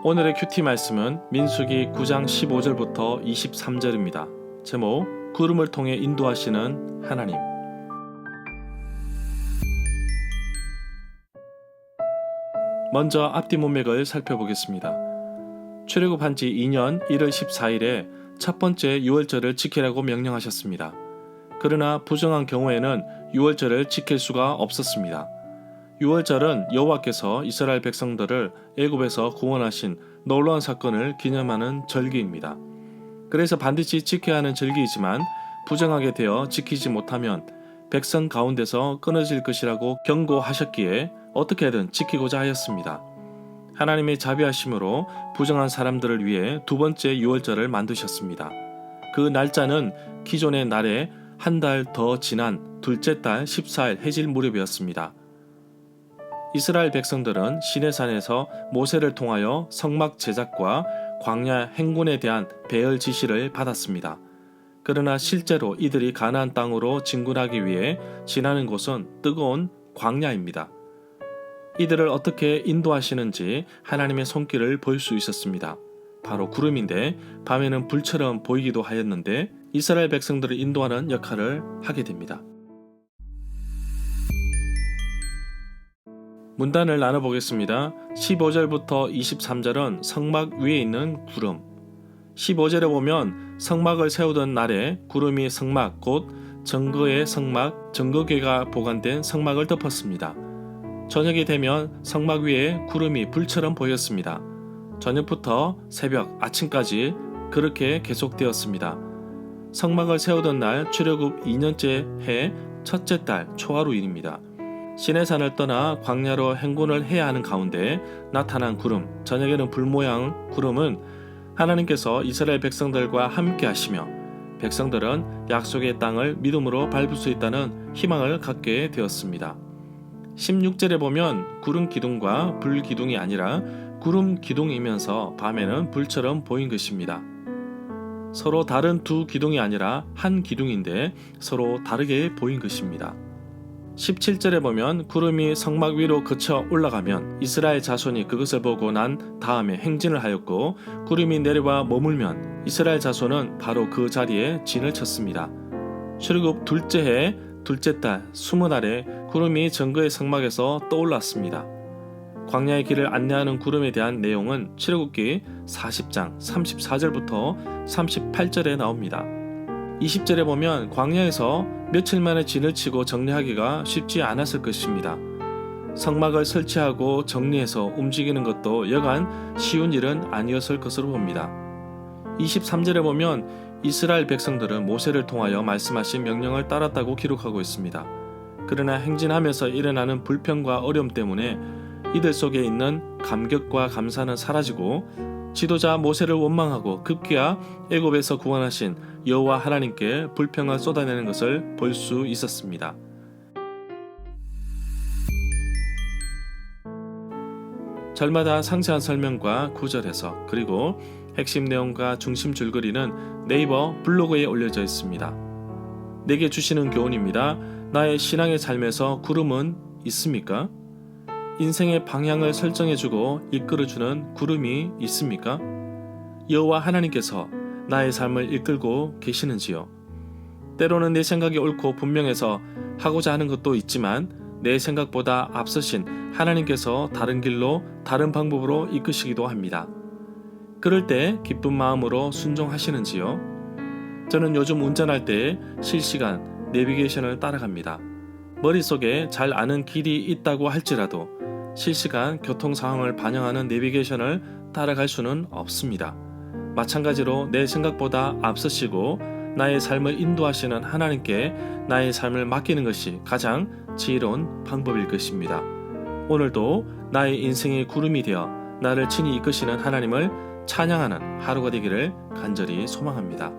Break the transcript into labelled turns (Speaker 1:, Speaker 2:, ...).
Speaker 1: 오늘의 큐티 말씀은 민수기 9장 15절부터 23절입니다. 제목, 구름을 통해 인도하시는 하나님. 먼저 앞뒤 문맥을 살펴보겠습니다. 출애굽한 지 2년 1월 14일에 첫 번째 유월절을 지키라고 명령하셨습니다. 그러나 부정한 경우에는 유월절을 지킬 수가 없었습니다. 유월절은 여호와께서 이스라엘 백성들을 애굽에서 구원하신 놀라운 사건을 기념하는 절기입니다. 그래서 반드시 지켜야 하는 절기이지만 부정하게 되어 지키지 못하면 백성 가운데서 끊어질 것이라고 경고하셨기에 어떻게든 지키고자 하였습니다. 하나님의 자비하심으로 부정한 사람들을 위해 두 번째 유월절을 만드셨습니다. 그 날짜는 기존의 날에 한 달 더 지난 둘째 달 14일 해질 무렵이었습니다. 이스라엘 백성들은 시내산에서 모세를 통하여 성막 제작과 광야 행군에 대한 배열 지시를 받았습니다. 그러나 실제로 이들이 가나안 땅으로 진군하기 위해 지나는 곳은 뜨거운 광야입니다. 이들을 어떻게 인도하시는지 하나님의 손길을 볼 수 있었습니다. 바로 구름인데 밤에는 불처럼 보이기도 하였는데 이스라엘 백성들을 인도하는 역할을 하게 됩니다. 문단을 나눠보겠습니다. 15절부터 23절은 성막 위에 있는 구름. 15절에 보면 성막을 세우던 날에 구름이 성막 곧 정거의 성막, 정거궤가 보관된 성막을 덮었습니다. 저녁이 되면 성막 위에 구름이 불처럼 보였습니다. 저녁부터 새벽, 아침까지 그렇게 계속되었습니다. 성막을 세우던 날 출애굽 2년째 해 첫째 달 초하루일입니다. 시내산을 떠나 광야로 행군을 해야 하는 가운데 나타난 구름, 저녁에는 불 모양 구름은 하나님께서 이스라엘 백성들과 함께 하시며 백성들은 약속의 땅을 믿음으로 밟을 수 있다는 희망을 갖게 되었습니다. 16절에 보면 구름 기둥과 불 기둥이 아니라 구름 기둥이면서 밤에는 불처럼 보인 것입니다. 서로 다른 두 기둥이 아니라 한 기둥인데 서로 다르게 보인 것입니다. 17절에 보면 구름이 성막 위로 거쳐 올라가면 이스라엘 자손이 그것을 보고 난 다음에 행진을 하였고 구름이 내려와 머물면 이스라엘 자손은 바로 그 자리에 진을 쳤습니다. 출애굽 둘째 해 둘째 달 20날에 구름이 정거의 성막에서 떠올랐습니다. 광야의 길을 안내하는 구름에 대한 내용은 출애굽기 40장 34절부터 38절에 나옵니다. 20절에 보면 광야에서 며칠 만에 진을 치고 정리하기가 쉽지 않았을 것입니다. 성막을 설치하고 정리해서 움직이는 것도 여간 쉬운 일은 아니었을 것으로 봅니다. 23절에 보면 이스라엘 백성들은 모세를 통하여 말씀하신 명령을 따랐다고 기록하고 있습니다. 그러나 행진하면서 일어나는 불평과 어려움 때문에 이들 속에 있는 감격과 감사는 사라지고 지도자 모세를 원망하고 급기야 애굽에서 구원하신 여호와 하나님께 불평을 쏟아내는 것을 볼 수 있었습니다. 절마다 상세한 설명과 구절 해석 그리고 핵심 내용과 중심 줄거리는 네이버 블로그에 올려져 있습니다. 내게 주시는 교훈입니다. 나의 신앙의 삶에서 구름은 있습니까? 인생의 방향을 설정해주고 이끌어주는 구름이 있습니까? 여호와 하나님께서 나의 삶을 이끌고 계시는지요? 때로는 내 생각이 옳고 분명해서 하고자 하는 것도 있지만 내 생각보다 앞서신 하나님께서 다른 길로 다른 방법으로 이끄시기도 합니다. 그럴 때 기쁜 마음으로 순종하시는지요? 저는 요즘 운전할 때 실시간 내비게이션을 따라갑니다. 머릿속에 잘 아는 길이 있다고 할지라도 실시간 교통 상황을 반영하는 내비게이션을 따라갈 수는 없습니다. 마찬가지로 내 생각보다 앞서시고 나의 삶을 인도하시는 하나님께 나의 삶을 맡기는 것이 가장 지혜로운 방법일 것입니다. 오늘도 나의 인생의 구름이 되어 나를 친히 이끄시는 하나님을 찬양하는 하루가 되기를 간절히 소망합니다.